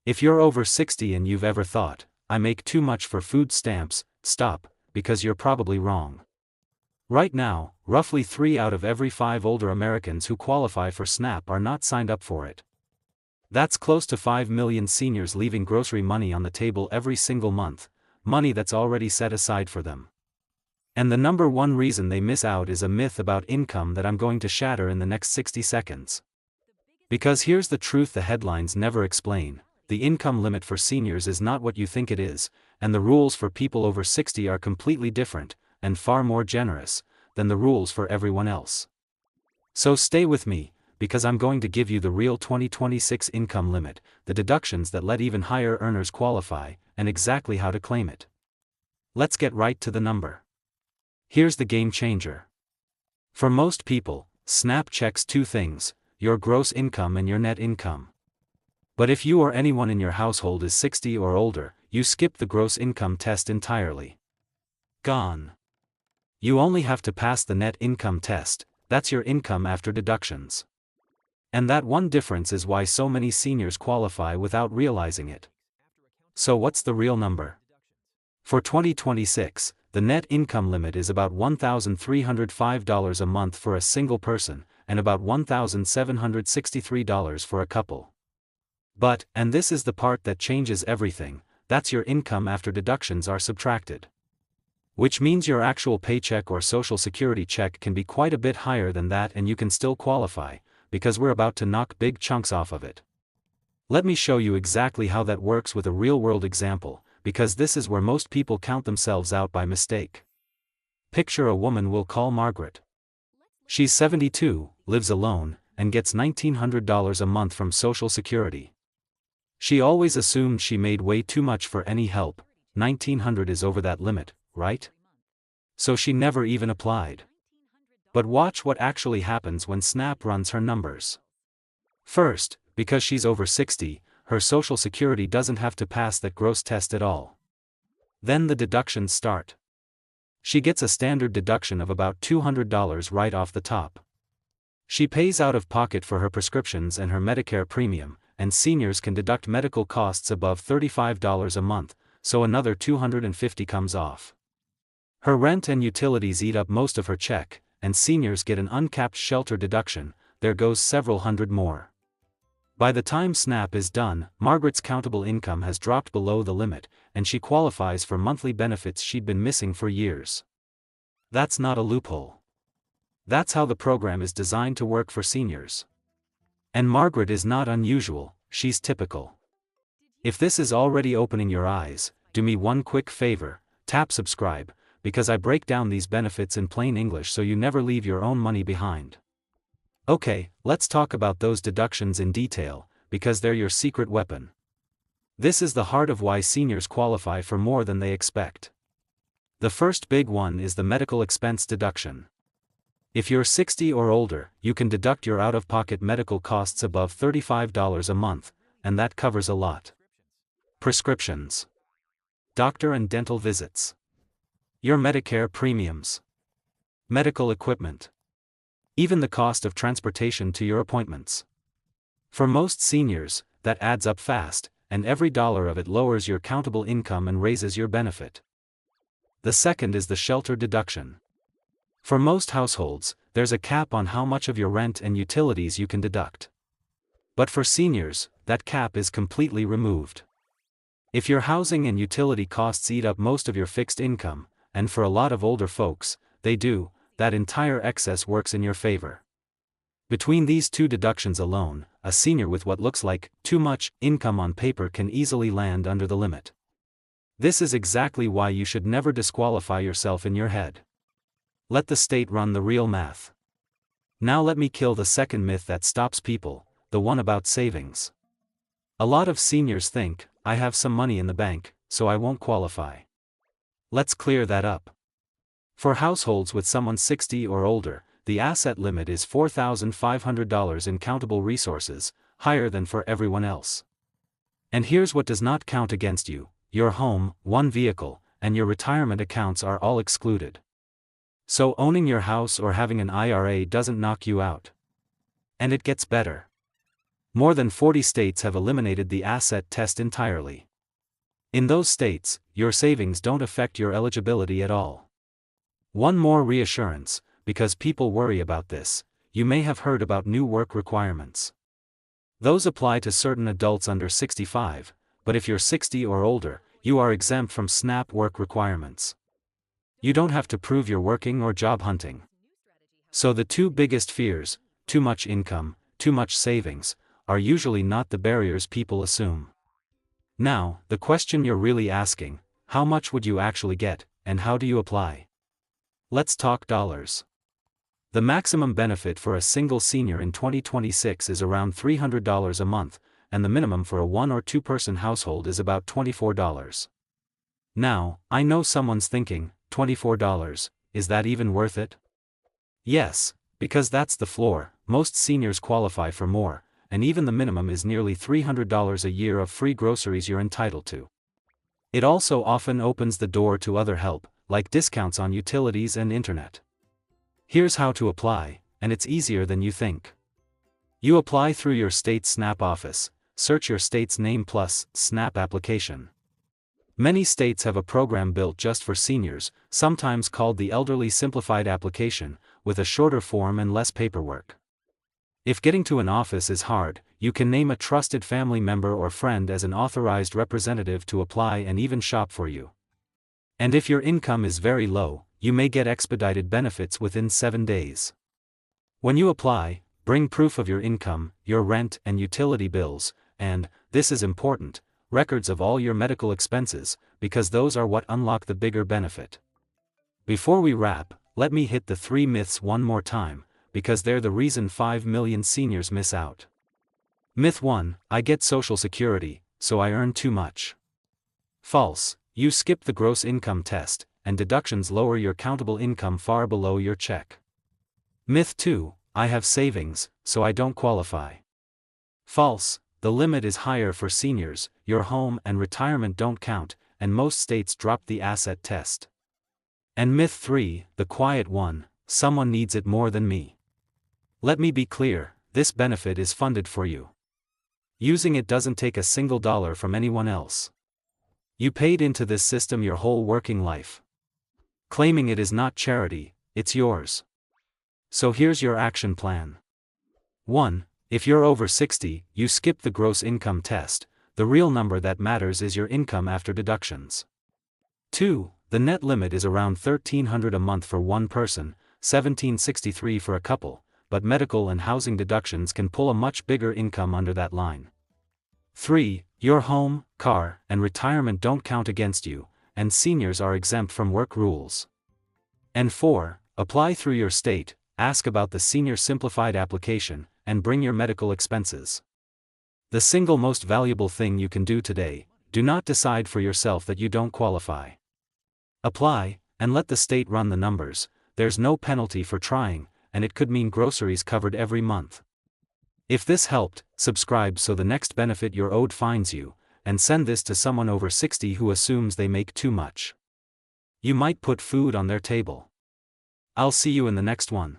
If you're over 60 and you've ever thought, I make too much for food stamps, stop, because you're probably wrong. Right now, roughly 3 out of every 5 older Americans who qualify for SNAP are not signed up for it. That's close to 5 million seniors leaving grocery money on the table every single month, money that's already set aside for them. And the number one reason they miss out is a myth about income that I'm going to shatter in the next 60 seconds. Because here's the truth the headlines never explain: the income limit for seniors is not what you think it is, and the rules for people over 60 are completely different, and far more generous, than the rules for everyone else. So stay with me, because I'm going to give you the real 2026 income limit, the deductions that let even higher earners qualify, and exactly how to claim it. Let's get right to the number. Here's the game changer. For most people, SNAP checks 2 things: your gross income and your net income. But if you or anyone in your household is 60 or older, you skip the gross income test entirely. Gone. You only have to pass the net income test, that's your income after deductions. And that one difference is why so many seniors qualify without realizing it. So what's the real number? For 2026, the net income limit is about $1,305 a month for a single person, and about $1,763 for a couple. But, and this is the part that changes everything, that's your income after deductions are subtracted. Which means your actual paycheck or Social Security check can be quite a bit higher than that, and you can still qualify, because we're about to knock big chunks off of it. Let me show you exactly how that works with a real-world example, because this is where most people count themselves out by mistake. Picture a woman we'll call Margaret. She's 72, lives alone, and gets $1,900 a month from Social Security. She always assumed she made way too much for any help. $1,900 is over that limit, right? So she never even applied. But watch what actually happens when SNAP runs her numbers. First, because she's over 60, her Social Security doesn't have to pass that gross test at all. Then the deductions start. She gets a standard deduction of about $200 right off the top. She pays out of pocket for her prescriptions and her Medicare premium, and seniors can deduct medical costs above $35 a month, so another $250 comes off. Her rent and utilities eat up most of her check, and seniors get an uncapped shelter deduction. There goes several hundred more. By the time SNAP is done, Margaret's countable income has dropped below the limit, and she qualifies for monthly benefits she'd been missing for years. That's not a loophole. That's how the program is designed to work for seniors. And Margaret is not unusual, she's typical. If this is already opening your eyes, do me one quick favor: tap subscribe, because I break down these benefits in plain English so you never leave your own money behind. Okay, let's talk about those deductions in detail, because they're your secret weapon. This is the heart of why seniors qualify for more than they expect. The first big one is the medical expense deduction. If you're 60 or older, you can deduct your out-of-pocket medical costs above $35 a month, and that covers a lot. Prescriptions, doctor and dental visits, your Medicare premiums, medical equipment, even the cost of transportation to your appointments. For most seniors, that adds up fast, and every dollar of it lowers your countable income and raises your benefit. The second is the shelter deduction. For most households, there's a cap on how much of your rent and utilities you can deduct. But for seniors, that cap is completely removed. If your housing and utility costs eat up most of your fixed income, and for a lot of older folks, they do, that entire excess works in your favor. Between these 2 deductions alone, a senior with what looks like too much income on paper can easily land under the limit. This is exactly why you should never disqualify yourself in your head. Let the state run the real math. Now let me kill the second myth that stops people, the one about savings. A lot of seniors think, I have some money in the bank, so I won't qualify. Let's clear that up. For households with someone 60 or older, the asset limit is $4,500 in countable resources, higher than for everyone else. And here's what does not count against you: your home, one vehicle, and your retirement accounts are all excluded. So owning your house or having an IRA doesn't knock you out. And it gets better. More than 40 states have eliminated the asset test entirely. In those states, your savings don't affect your eligibility at all. One more reassurance, because people worry about this, you may have heard about new work requirements. Those apply to certain adults under 65, but if you're 60 or older, you are exempt from SNAP work requirements. You don't have to prove you're working or job hunting. So the two biggest fears, too much income, too much savings, are usually not the barriers people assume. Now, the question you're really asking, how much would you actually get, and how do you apply? Let's talk dollars. The maximum benefit for a single senior in 2026 is around $300 a month, and the minimum for a one- or two-person household is about $24. Now, I know someone's thinking, $24, is that even worth it? Yes, because that's the floor. Most seniors qualify for more, and even the minimum is nearly $300 a year of free groceries you're entitled to. It also often opens the door to other help, like discounts on utilities and internet. Here's how to apply, and it's easier than you think. You apply through your state's SNAP office, search your state's name plus SNAP application. Many states have a program built just for seniors, sometimes called the Elderly Simplified Application, with a shorter form and less paperwork. If getting to an office is hard, you can name a trusted family member or friend as an authorized representative to apply and even shop for you. And if your income is very low, you may get expedited benefits within 7 days. When you apply, bring proof of your income, your rent and utility bills, and, this is important, records of all your medical expenses, because those are what unlock the bigger benefit. Before we wrap, let me hit the 3 myths one more time, because they're the reason 5 million seniors miss out. Myth 1, I get Social Security, so I earn too much. False, you skip the gross income test, and deductions lower your countable income far below your check. Myth 2, I have savings, so I don't qualify. False, the limit is higher for seniors, your home and retirement don't count, and most states drop the asset test. And myth 3, the quiet one, someone needs it more than me. Let me be clear, this benefit is funded for you. Using it doesn't take a single dollar from anyone else. You paid into this system your whole working life. Claiming it is not charity, it's yours. So here's your action plan. 1. If you're over 60, you skip the gross income test. The real number that matters is your income after deductions. 2. The net limit is around $1,300 a month for one person, $1,763 for a couple, but medical and housing deductions can pull a much bigger income under that line. 3. Your home, car, and retirement don't count against you, and seniors are exempt from work rules. And 4. Apply through your state, ask about the Senior Simplified Application, and bring your medical expenses. The single most valuable thing you can do today, do not decide for yourself that you don't qualify. Apply, and let the state run the numbers. There's no penalty for trying, and it could mean groceries covered every month. If this helped, subscribe so the next benefit you're owed finds you, and send this to someone over 60 who assumes they make too much. You might put food on their table. I'll see you in the next one.